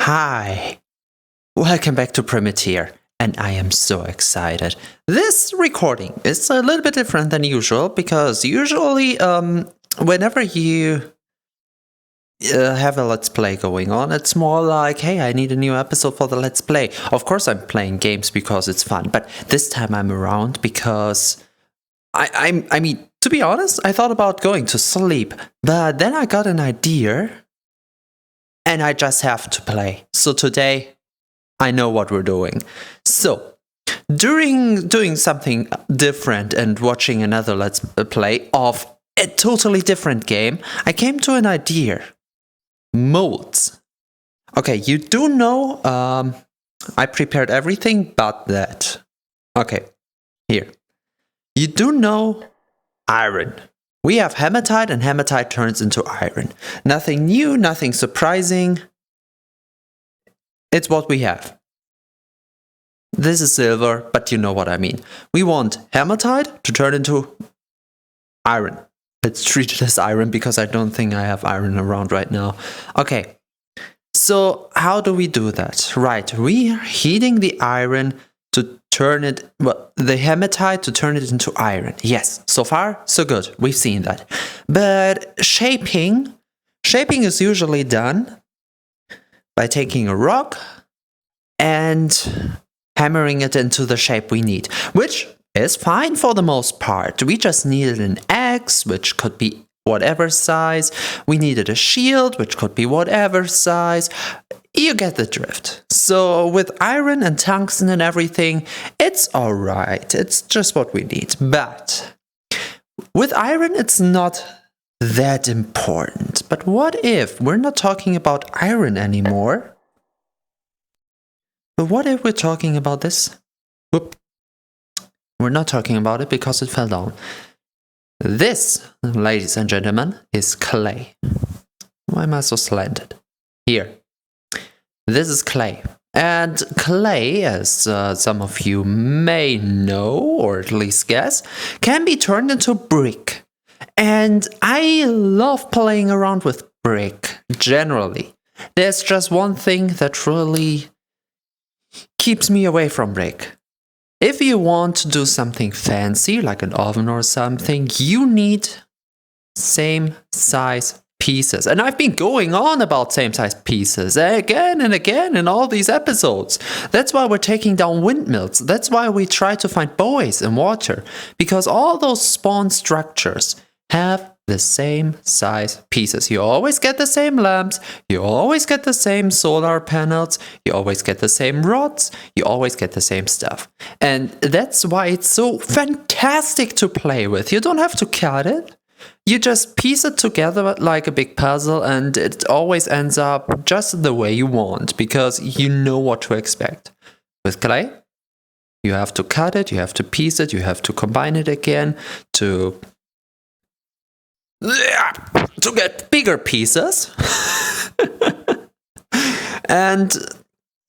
Hi, welcome back to Primitier, and I am so excited. This recording is a little bit different than usual because usually, whenever you have a Let's Play going on, it's more like, hey, I need a new episode for the Let's Play. Of course, I'm playing games because it's fun, but this time I'm around because I mean, to be honest, I thought about going to sleep, but then I got an idea. And I just have to play. So today, I know what we're doing. So, during doing something different and watching another Let's Play of a totally different game, I came to an idea. Modes. Okay, you do know I prepared everything but that. Okay, here. You do know iron. We have hematite, and hematite turns into iron. Nothing new, nothing surprising. It's what we have. This is silver, but you know what I mean. We want hematite to turn into iron. Let's treat it as iron because I don't think I have iron around right now. Okay, so how do we do that? Right, we are heating the iron to turn it, well, the hematite to turn it into iron. Yes, so far, so good. We've seen that. But shaping is usually done by taking a rock and hammering it into the shape we need, which is fine for the most part. We just needed an axe, which could be whatever size. We needed a shield, which could be whatever size. You get the drift. So with iron and tungsten and everything, it's alright. It's just what we need. But with iron, it's not that important. But what if we're not talking about iron anymore? But what if we're talking about this? Whoop. We're not talking about it because it fell down. This, ladies and gentlemen, is clay. Why am I so slanted? Here. This is clay. And clay, as some of you may know, or at least guess, can be turned into brick. And I love playing around with brick, generally. There's just one thing that really keeps me away from brick. If you want to do something fancy, like an oven or something, you need same size pieces. And I've been going on about same size pieces again and again in all these episodes. That's why we're taking down windmills. That's why we try to find buoys in water. Because all those spawn structures have the same size pieces. You always get the same lamps, you always get the same solar panels, you always get the same rods, you always get the same stuff. And that's why it's so fantastic to play with. You don't have to cut it. You just piece it together like a big puzzle and it always ends up just the way you want because you know what to expect. With clay, you have to cut it, you have to piece it, you have to combine it again to get bigger pieces. And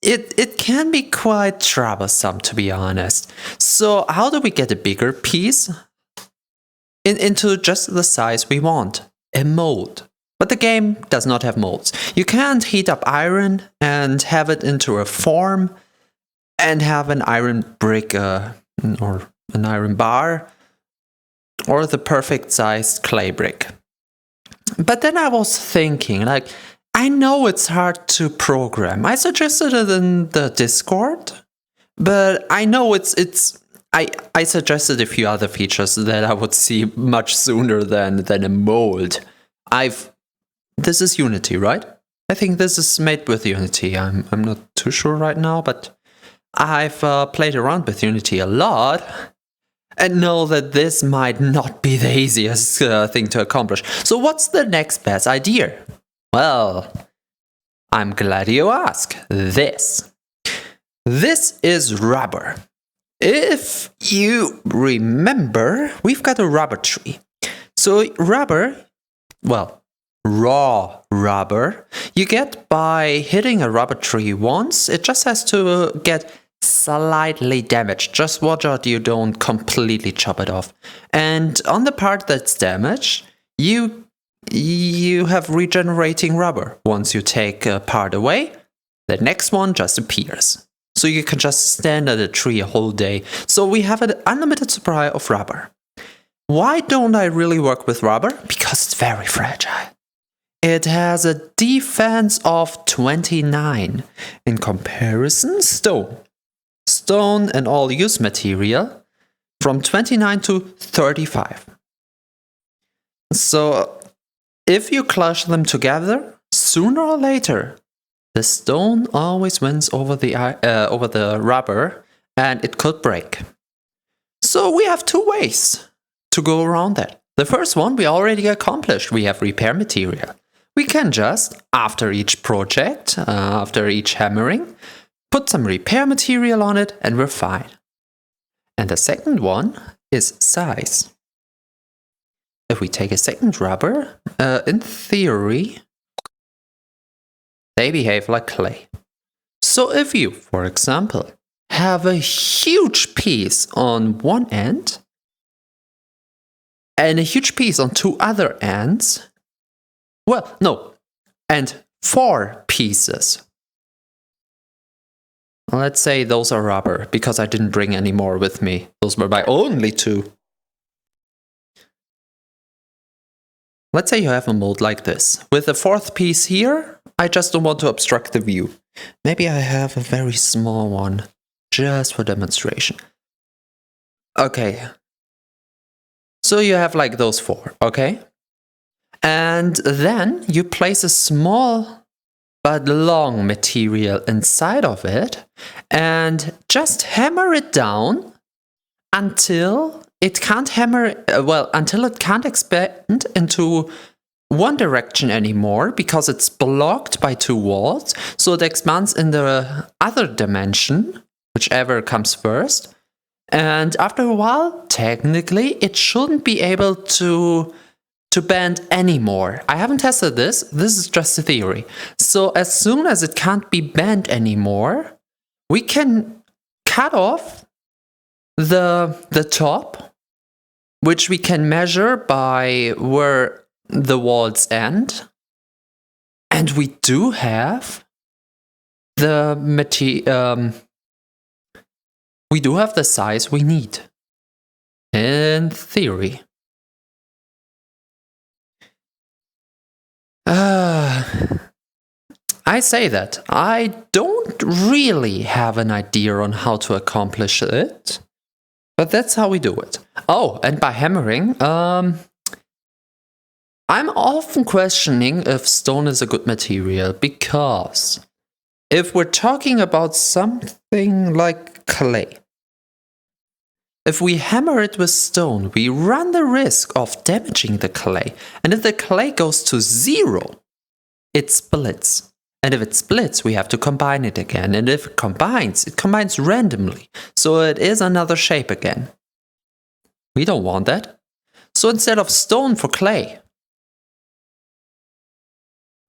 it can be quite troublesome, to be honest. So how do we get a bigger piece into just the size we want? A mold. But the game does not have molds. You can't heat up iron and have it into a form and have an iron brick or an iron bar or the perfect sized clay brick. But then I was thinking, like, I know it's hard to program. I suggested it in the Discord, but I know I suggested a few other features that I would see much sooner than a mold. This is Unity, right? I think this is made with Unity. I'm not too sure right now, but I've played around with Unity a lot. And know that this might not be the easiest thing to accomplish. So what's the next best idea? Well, I'm glad you asked. This is rubber. If you remember, we've got a rubber tree. So rubber, well, raw rubber, you get by hitting a rubber tree once. It just has to get slightly damaged. Just watch out you don't completely chop it off. And on the part that's damaged, you have regenerating rubber. Once you take a part away, The next one just appears. So you can just stand at a tree a whole day. So we have an unlimited supply of rubber. Why don't I really work with rubber? Because it's very fragile. It has a defense of 29. In comparison, stone. Stone and all used material from 29 to 35. So if you clash them together, sooner or later, the stone always wins over the rubber, and it could break. So we have two ways to go around that. The first one we already accomplished. We have repair material. We can just, after each project, after each hammering, put some repair material on it and we're fine. And the second one is size. If we take a second rubber, in theory, they behave like clay. So if you, for example, have a huge piece on one end and a huge piece on two other ends, well, no, and 4 pieces. Let's say those are rubber, because I didn't bring any more with me. Those were my only 2. Let's say you have a mold like this. With the 4th piece here, I just don't want to obstruct the view. Maybe I have a very small one, just for demonstration. Okay. So you have like those 4, okay? And then you place a small but long material inside of it and just hammer it down until it can't until it can't expand into one direction anymore because it's blocked by 2 walls. So it expands in the other dimension, whichever comes first. And after a while, technically, it shouldn't be able to bend anymore. I haven't tested this. This is just a theory. So as soon as it can't be bent anymore, we can cut off the top, which we can measure by where the walls end. And we do have the we do have the size we need. In theory. I say that. I don't really have an idea on how to accomplish it, but that's how we do it. Oh, and by hammering, I'm often questioning if stone is a good material, because if we're talking about something like clay, if we hammer it with stone, we run the risk of damaging the clay. And if the clay goes to 0, it splits. And if it splits, we have to combine it again. And if it combines randomly. So it is another shape again. We don't want that. So instead of stone for clay,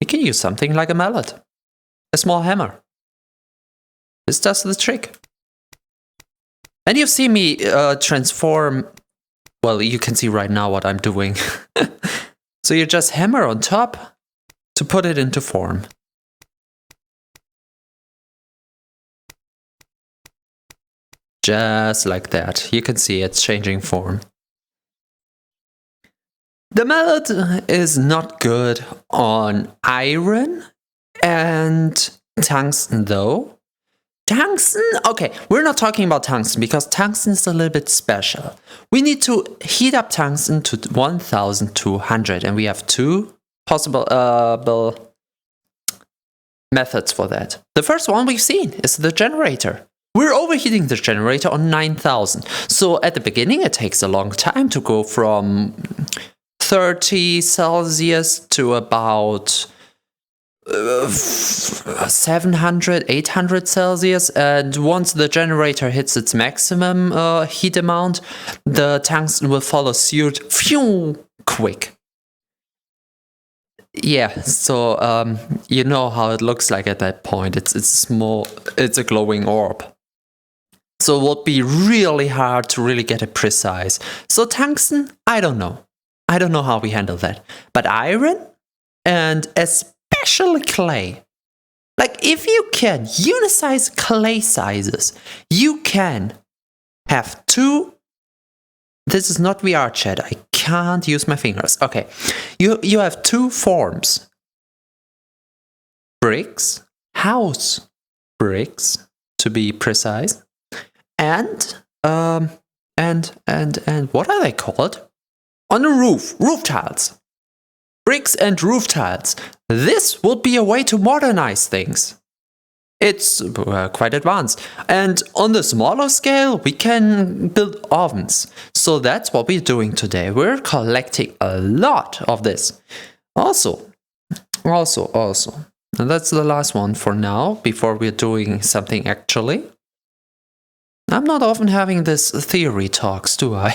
we can use something like a mallet. A small hammer. This does the trick. And you've seen me transform. Well, you can see right now what I'm doing. So you just hammer on top to put it into form. Just like that. You can see it's changing form. The mallet is not good on iron and tungsten though. Tungsten? Okay, we're not talking about tungsten because tungsten is a little bit special. We need to heat up tungsten to 1200 and we have 2 possible methods for that. The first one we've seen is the generator. We're overheating the generator on 9000. So at the beginning it takes a long time to go from 30 Celsius to about 700, 800 Celsius, and once the generator hits its maximum heat amount, the tungsten will follow suit quick. Yeah, so you know how it looks like at that point. It's small, it's a glowing orb. So it would be really hard to really get it precise. So tungsten, I don't know. I don't know how we handle that. But iron and especially clay, Like, if you can unisize clay sizes, you can have two. This is not VR chat. I can't use my fingers. Okay. You have two forms. Bricks, house bricks, to be precise. And what are they called? On the roof tiles. Bricks and roof tiles. This would be a way to modernize things. It's quite advanced. And on the smaller scale, we can build ovens. So that's what we're doing today. We're collecting a lot of this. Also, and that's the last one for now, before we're doing something actually. I'm not often having this theory talks, do I?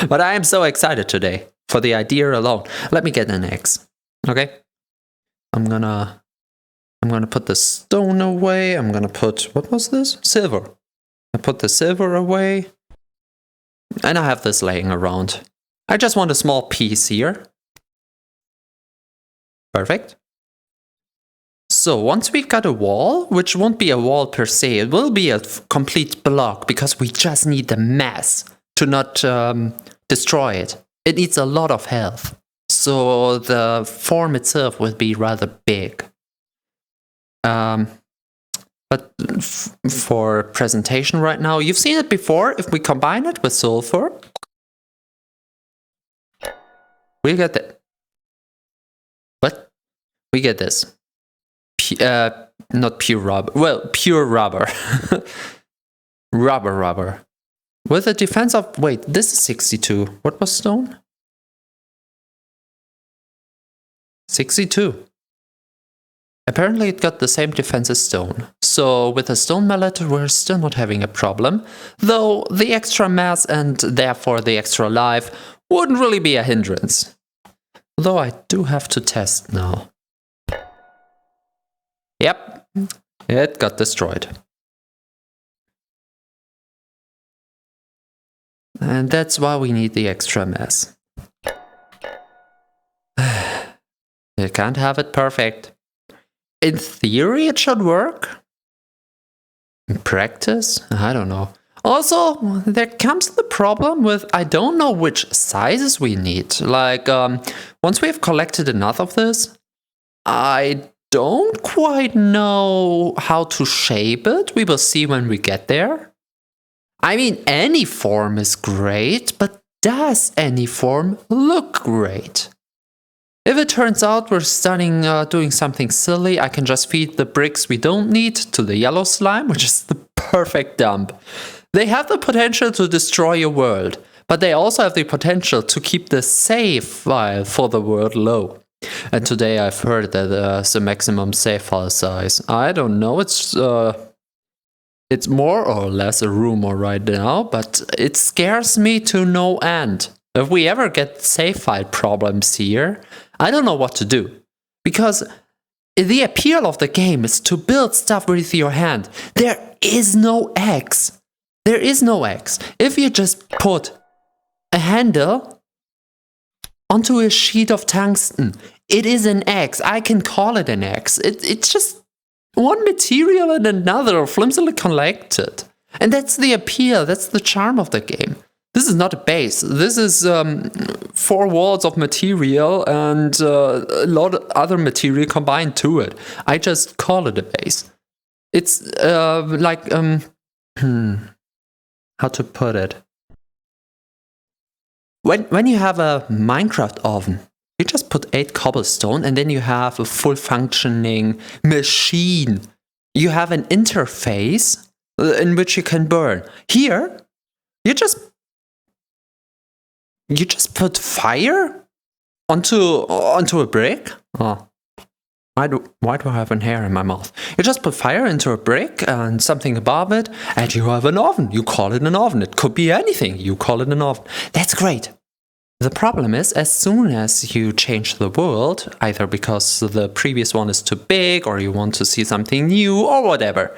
But I am so excited today for the idea alone. Let me get an X. Okay? I'm gonna put the stone away. I'm gonna put, what was this? Silver. I put the silver away. And I have this laying around. I just want a small piece here. Perfect. So once we've got a wall, which won't be a wall per se, it will be a complete block because we just need the mass to not destroy it. It needs a lot of health. So the form itself will be rather big. But for presentation right now, you've seen it before. If we combine it with sulfur, we get that. But we get this. Not pure rubber. Well, pure rubber. rubber. With a defense of... Wait, this is 62. What was stone? 62. Apparently it got the same defense as stone. So with a stone mallet, we're still not having a problem. Though the extra mass and therefore the extra life wouldn't really be a hindrance. Though I do have to test now. Yep, it got destroyed. And that's why we need the extra mass. You can't have it perfect. In theory, it should work. In practice, I don't know. Also, there comes the problem with I don't know which sizes we need. Like, once we have collected enough of this, I don't quite know how to shape it. We will see when we get there. I mean, any form is great, but does any form look great? If it turns out we're starting doing something silly, I can just feed the bricks we don't need to the yellow slime, which is the perfect dump. They have the potential to destroy your world, but they also have the potential to keep the save file for the world low. And today I've heard that there's a maximum save file size. I don't know, it's more or less a rumor right now, but it scares me to no end. If we ever get save file problems here, I don't know what to do. Because the appeal of the game is to build stuff with your hand. There is no X. There is no X. If you just put a handle onto a sheet of tungsten, it is an X. I can call it an X. It's just one material and another flimsily connected. And that's the appeal. That's the charm of the game. This is not a base. This is 4 walls of material and a lot of other material combined to it. I just call it a base. It's like, how to put it? When you have a Minecraft oven, you just put 8 cobblestone and then you have a full functioning machine. You have an interface in which you can burn. Here, you just put fire onto a brick. Oh, why do I have an hair in my mouth? You just put fire into a brick and something above it, and you have an oven. You call it an oven. It could be anything. You call it an oven. That's great. The problem is, as soon as you change the world, either because the previous one is too big, or you want to see something new, or whatever,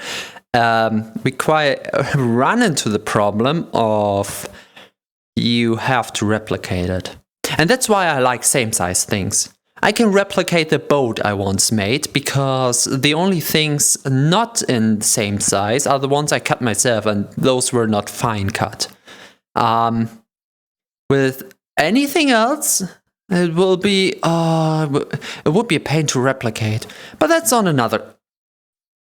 we quite run into the problem of you have to replicate it. And that's why I like same size things. I can replicate the boat I once made because the only things not in the same size are the ones I cut myself, and those were not fine cut. With anything else, it will be it would be a pain to replicate. But that's on another.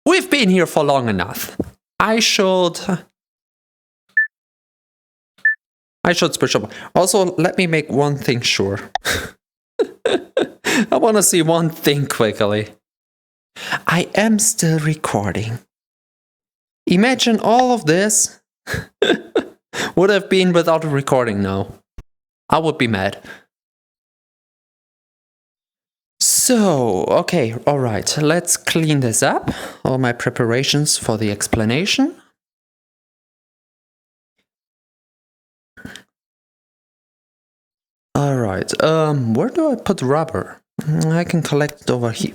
We've been here for long enough. I should switch up. Also, let me make one thing sure. I want to see one thing quickly. I am still recording. Imagine all of this would have been without a recording now. I would be mad. So, okay, alright, let's clean this up. All my preparations for the explanation. Alright, where do I put rubber? I can collect it over here.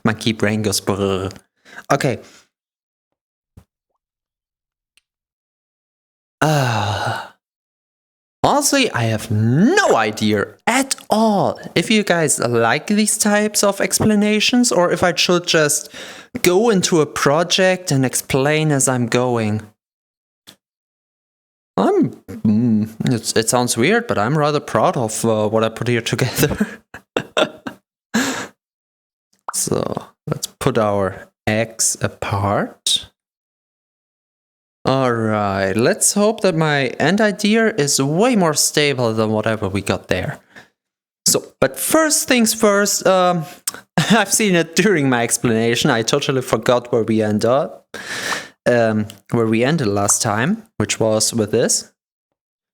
My key brain goes brrr. Okay. Honestly, I have no idea at all if you guys like these types of explanations or if I should just go into a project and explain as I'm going. It sounds weird, but I'm rather proud of what I put here together. So let's put our eggs apart. Alright, let's hope that my end idea is way more stable than whatever we got there. So, but first things first, I've seen it during my explanation. I totally forgot where we ended last time, which was with this.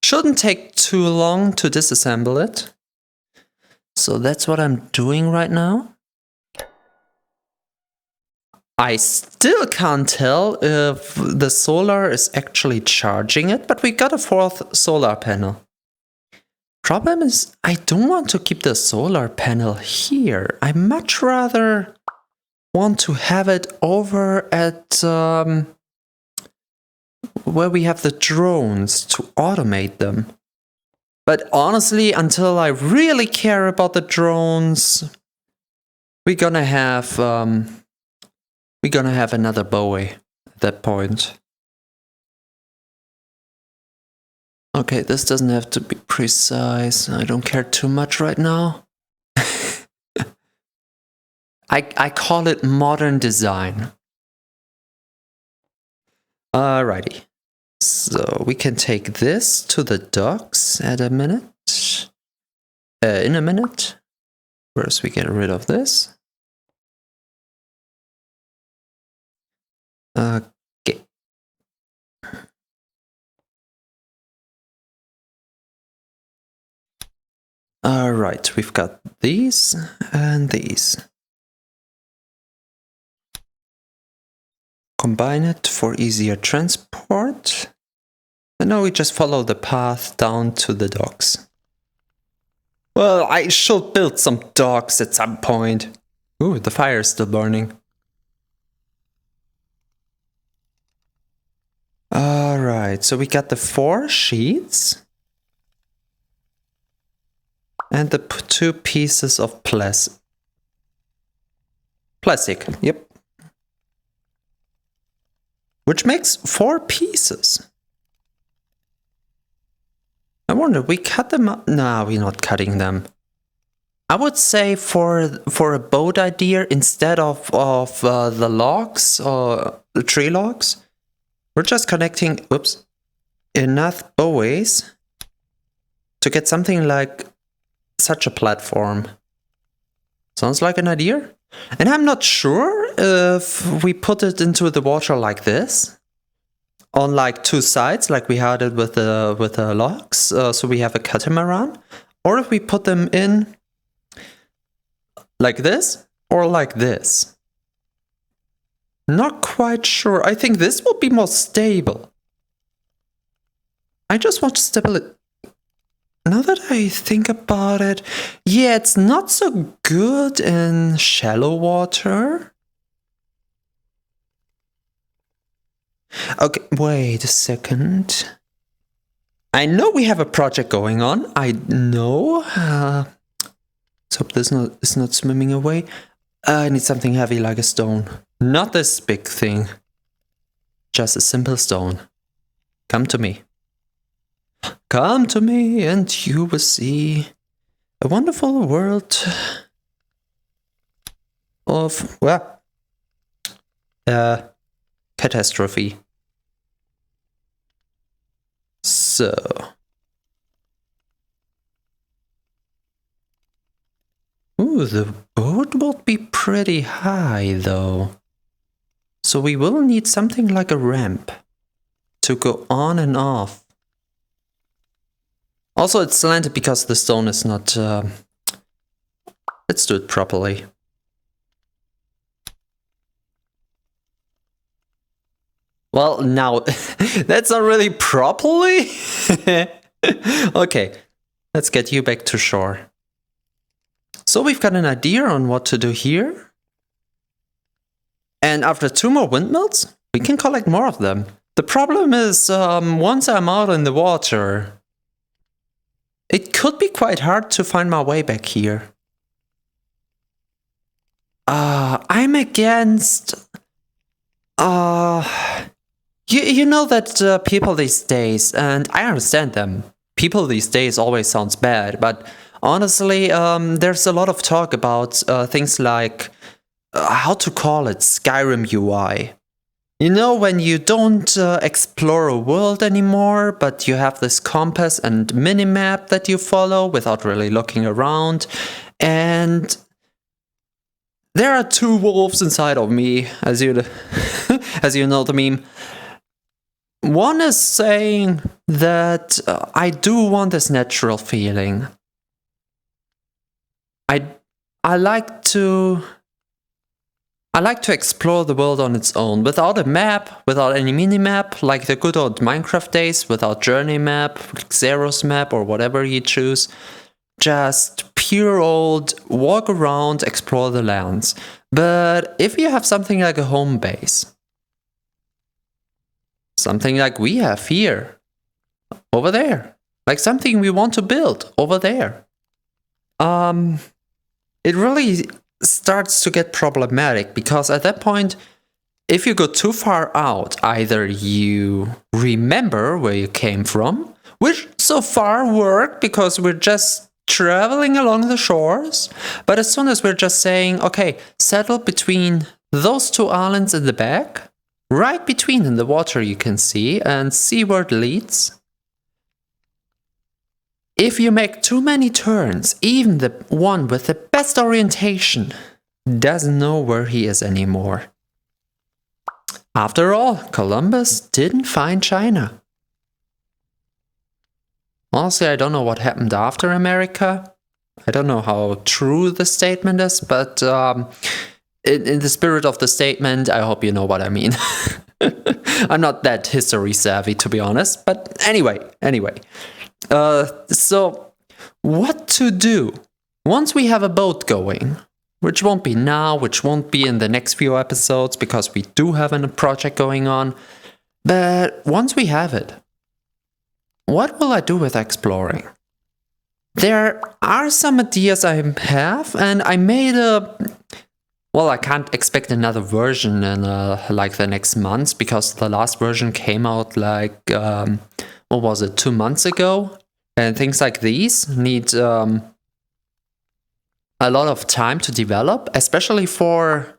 Shouldn't take too long to disassemble it. So that's what I'm doing right now. I still can't tell if the solar is actually charging it, but we got a fourth solar panel. Problem is, I don't want to keep the solar panel here. I much rather want to have it over at where we have the drones to automate them. But honestly, until I really care about the drones, we're gonna have another Bowie at that point. Okay, this doesn't have to be precise. I don't care too much right now. I call it modern design. Alrighty. So we can take this to the docks in a minute. First we get rid of this. Okay. Alright, we've got these and these. Combine it for easier transport. And now we just follow the path down to the docks. Well, I should build some docks at some point. Ooh, the fire is still burning. Alright, so we got the 4 sheets. And the 2 pieces of plastic. Yep. Which makes 4 pieces. I wonder, we cut them up? No, we're not cutting them. I would say for a boat idea, instead of the logs or the tree logs, we're just connecting, enough bowies to get something like such a platform. Sounds like an idea? And I'm not sure if we put it into the water like this, on like 2 sides, like we had it with the logs, so we have a catamaran, or if we put them in like this or like this. Not quite sure. I think this will be more stable. I just want stability. Now that I think about it, yeah, it's not so good in shallow water. Okay, wait a second. I know we have a project going on. I know. Let's hope this is not swimming away. I need something heavy like a stone. Not this big thing. Just a simple stone. Come to me. Come to me and you will see a wonderful world of, well, catastrophe. So. Ooh, the boat will be pretty high though. So we will need something like a ramp to go on and off. Also, it's slanted because the stone is not... let's do it properly. Well, now, that's not really properly. Okay, let's get you back to shore. So we've got an idea on what to do here. And after 2 more windmills, we can collect more of them. The problem is, once I'm out in the water, it could be quite hard to find my way back here. I'm against... You know that people these days, and I understand them, people these days always sounds bad, but honestly, there's a lot of talk about things like, how to call it, Skyrim UI. You know, when you don't explore a world anymore, but you have this compass and minimap that you follow without really looking around, and there are 2 wolves inside of me, as you as you know the meme. One is saying that I do want this natural feeling. I like to explore the world on its own, without a map, without any minimap, like the good old Minecraft days, without journey map, Xeros map, or whatever you choose. Just pure old walk around, explore the lands. But if you have something like a home base, something like we have here, over there, like something we want to build over there, it really starts to get problematic, because at that point, if you go too far out, either you remember where you came from, which so far worked because we're just traveling along the shores, but as soon as we're just saying, okay, settle between those 2 islands in the back, right between in the water you can see, and see where it leads. If you make too many turns, even the one with the best orientation doesn't know where he is anymore. After all, Columbus didn't find China. Honestly, I don't know what happened after America. I don't know how true the statement is, but in the spirit of the statement, I hope you know what I mean. I'm not that history savvy, to be honest, but anyway. So, what to do once we have a boat going? Which won't be now, which won't be in the next few episodes, because we do have a project going on. But once we have it, what will I do with exploring? There are some ideas I have, and I made a... Well, I can't expect another version in like the next months, because the last version came out like, what was it, 2 months ago? And things like these need a lot of time to develop, especially for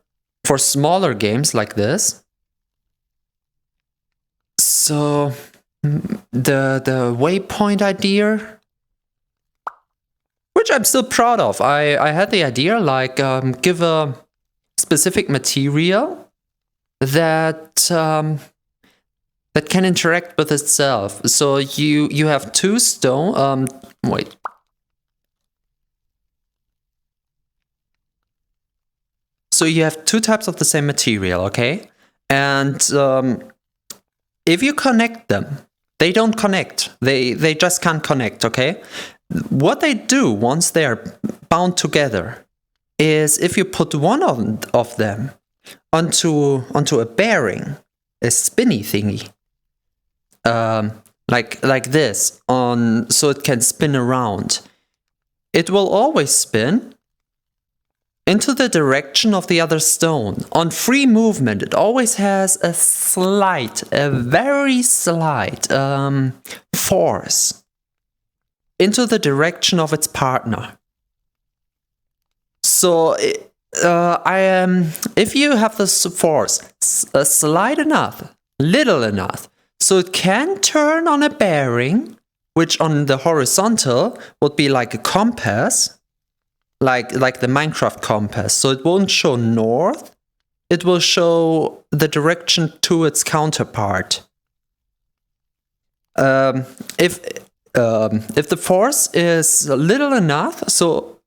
smaller games like this. So the waypoint idea, which I'm still proud of. I had the idea, like, give a specific material that that can interact with itself. So you have 2 stone. Wait. So you have 2 types of the same material, okay? And if you connect them, they don't connect. They just can't connect, okay? What they do once they are bound together is, if you put one of them onto a bearing, a spinny thingy. Like this, so it can spin around. It will always spin into the direction of the other stone. On free movement, it always has a very slight force into the direction of its partner. So if you have this force slight enough, little enough, so it can turn on a bearing, which on the horizontal would be like a compass, like the Minecraft compass. So it won't show north, it will show the direction to its counterpart. If the force is little enough, so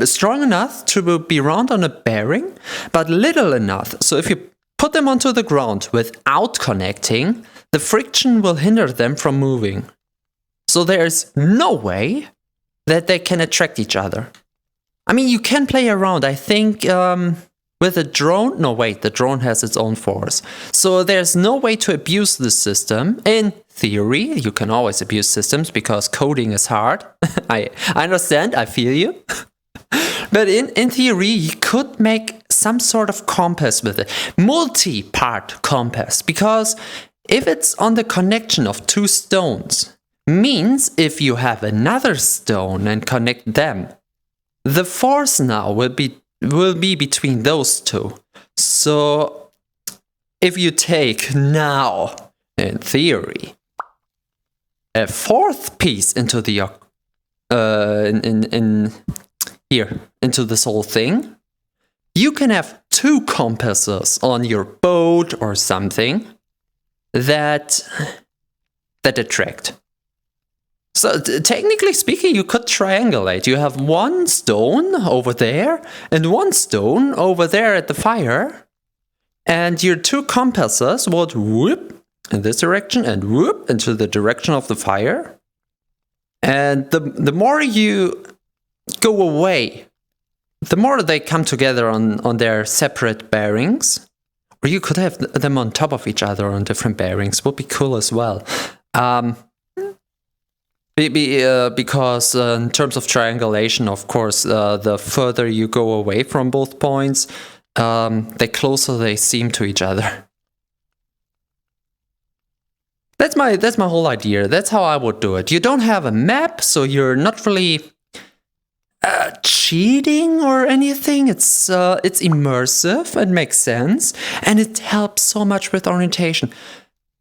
strong enough to be round on a bearing, but little enough, so if you put them onto the ground without connecting, the friction will hinder them from moving. So there's no way that they can attract each other. I mean, you can play around, I think, with a drone. No, wait, the drone has its own force. So there's no way to abuse the system. In theory, you can always abuse systems because coding is hard. I understand, I feel you. But in theory, you could make some sort of compass with it. Multi-part compass. Because if it's on the connection of two stones, means if you have another stone and connect them, the force now will be between those two. So if you take now, in theory, a fourth piece into the into this whole thing, you can have two compasses on your boat or something that attract. So technically speaking, you could triangulate. You have one stone over there and one stone over there at the fire, and your two compasses would whoop in this direction and whoop into the direction of the fire. And the more you go away, the more they come together on their separate bearings. Or you could have them on top of each other on different bearings. Would be cool as well. Because in terms of triangulation, of course, the further you go away from both points, the closer they seem to each other. That's my whole idea. That's how I would do it. You don't have a map, so you're not really cheating or anything. It's immersive. It makes sense, and it helps so much with orientation.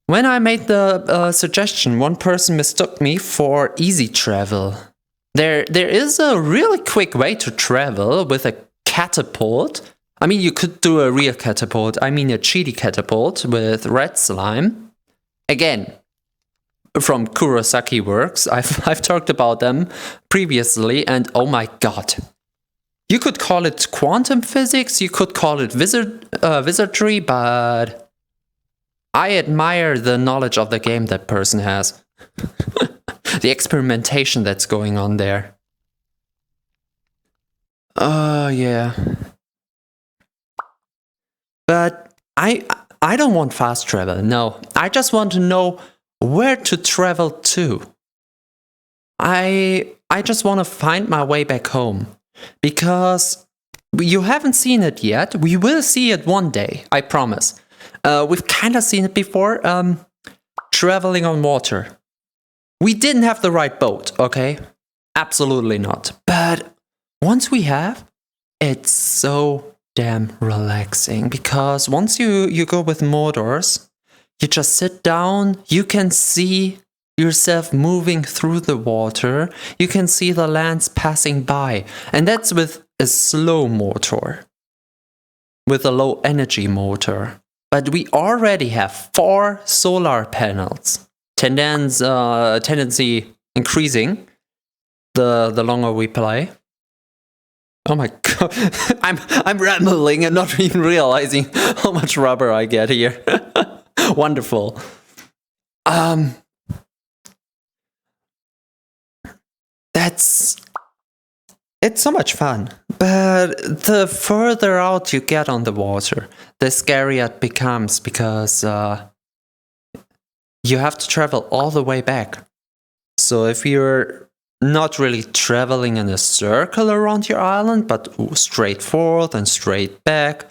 When I made the suggestion, one person mistook me for easy travel. There is a really quick way to travel with a catapult. I mean, you could do a real catapult. I mean, a cheaty catapult with red slime. Again, from Kurosaki Works. I've talked about them previously, and oh my god. You could call it quantum physics, you could call it wizardry, but I admire the knowledge of the game that person has. The experimentation that's going on there. Yeah. But I don't want fast travel, no. I just want to know where to travel to. I just want to find my way back home. Because you haven't seen it yet. We will see it one day, I promise. We've kind of seen it before. Traveling on water. We didn't have the right boat, okay? Absolutely not. But once we have, it's so damn relaxing. Because once you go with motors, you just sit down, you can see yourself moving through the water, you can see the lands passing by. And that's with a slow motor. With a low energy motor. But we already have 4 solar panels. Tendency increasing the longer we play. Oh my god, I'm rambling and not even realizing how much rubber I get here. Wonderful. It's so much fun, but the further out you get on the water, the scarier it becomes because you have to travel all the way back. So if you're not really traveling in a circle around your island, but straight forth and straight back,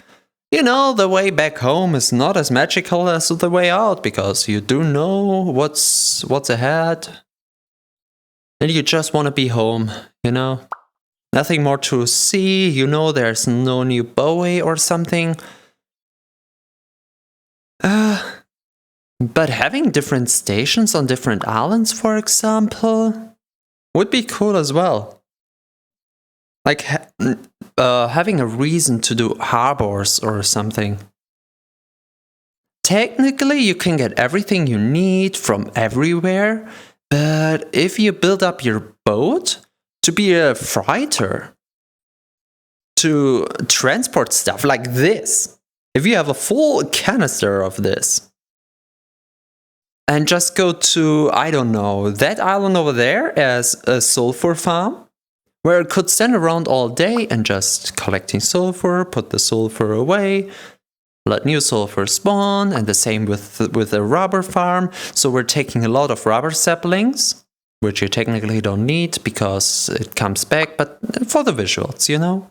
you know, the way back home is not as magical as the way out because you do know what's ahead. And you just want to be home, you know? Nothing more to see, you know, there's no new buoy or something. But having different stations on different islands, for example, would be cool as well. Like having a reason to do harbors or something. Technically, you can get everything you need from everywhere, but if you build up your boat to be a freighter, to transport stuff like this, if you have a full canister of this, and just go to, I don't know, that island over there as a sulfur farm, where it could stand around all day and just collecting sulfur, put the sulfur away, let new sulfur spawn, and the same with a rubber farm. So we're taking a lot of rubber saplings, which you technically don't need because it comes back, but for the visuals, you know?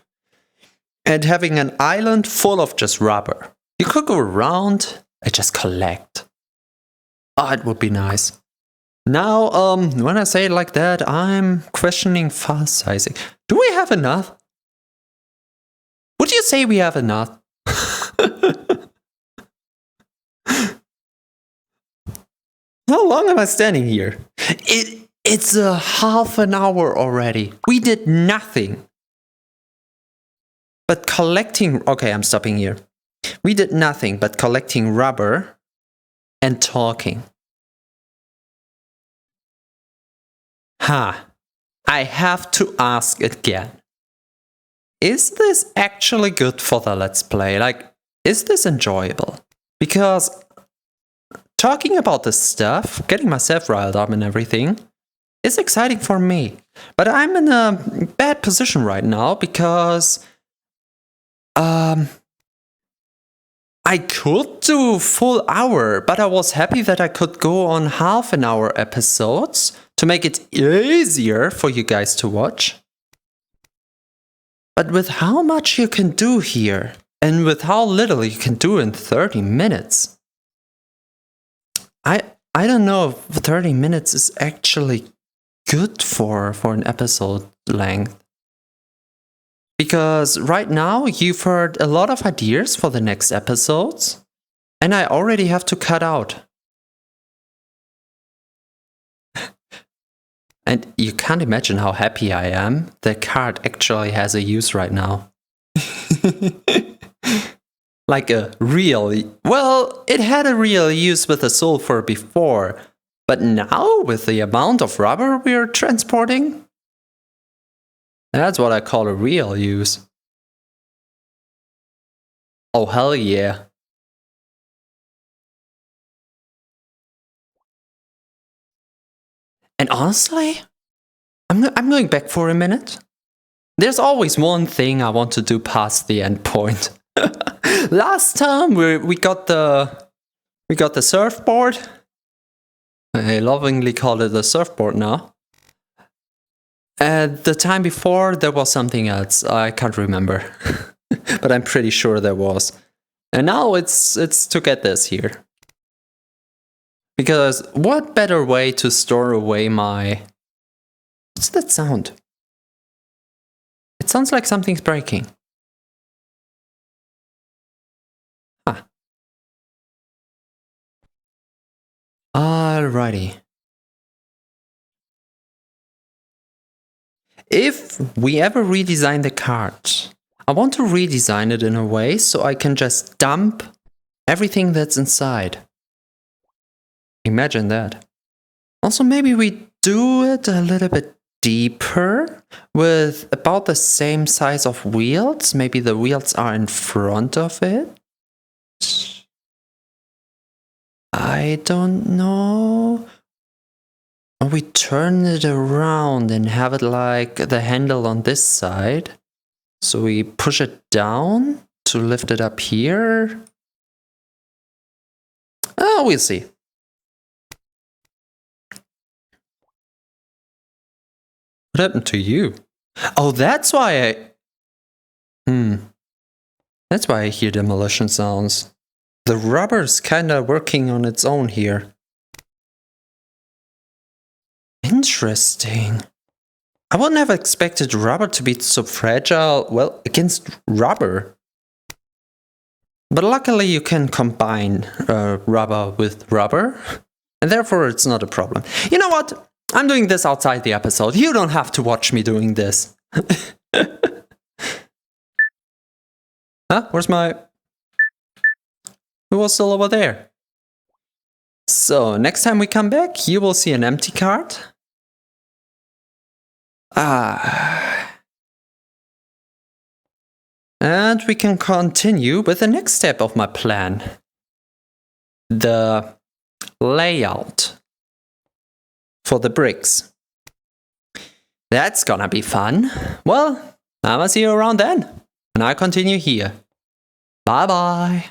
And having an island full of just rubber. You could go around and just collect. Oh, it would be nice. Now, when I say it like that, I'm questioning file sizing. Do we have enough? Would you say we have enough? How long am I standing here? It's a half an hour already. We did nothing. But collecting... Okay, I'm stopping here. We did nothing but collecting rubber and talking. I have to ask again. Is this actually good for the Let's Play? Like, is this enjoyable? Because talking about this stuff, getting myself riled up and everything, is exciting for me. But I'm in a bad position right now because I could do full hour, but I was happy that I could go on half an hour episodes to make it easier for you guys to watch. But with how much you can do here, and with how little you can do in 30 minutes, I don't know if 30 minutes is actually good for an episode length. Because right now you've heard a lot of ideas for the next episodes, and I already have to cut out. And you can't imagine how happy I am. The card actually has a use right now. Like a real... Well, it had a real use with the sulfur before, but now with the amount of rubber we're transporting, that's what I call a real use. Oh, hell yeah. And honestly, I'm going back for a minute. There's always one thing I want to do past the end point. Last time we got the surfboard. I lovingly call it the surfboard now. And the time before there was something else. I can't remember. But I'm pretty sure there was. And now it's to get this here. Because what better way to store away my... What's that sound? It sounds like something's breaking. Alrighty. If we ever redesign the card, I want to redesign it in a way so I can just dump everything that's inside. Imagine that. Also, maybe we do it a little bit deeper with about the same size of wheels. Maybe the wheels are in front of it. I don't know. we turn it around and have it like the handle on this side. So we push it down to lift it up here. Oh, we'll see. What happened to you? Oh, that's why That's why I hear demolition sounds. The rubber's kinda working on its own here. Interesting. I wouldn't have expected rubber to be so fragile, well, against rubber. But luckily you can combine rubber with rubber, and therefore it's not a problem. You know what? I'm doing this outside the episode. You don't have to watch me doing this. Huh? Where's my... Who was still over there? So, next time we come back, you will see an empty card. And we can continue with the next step of my plan. The layout for the bricks. That's gonna be fun. Well, I will see you around then. And I continue here. Bye bye.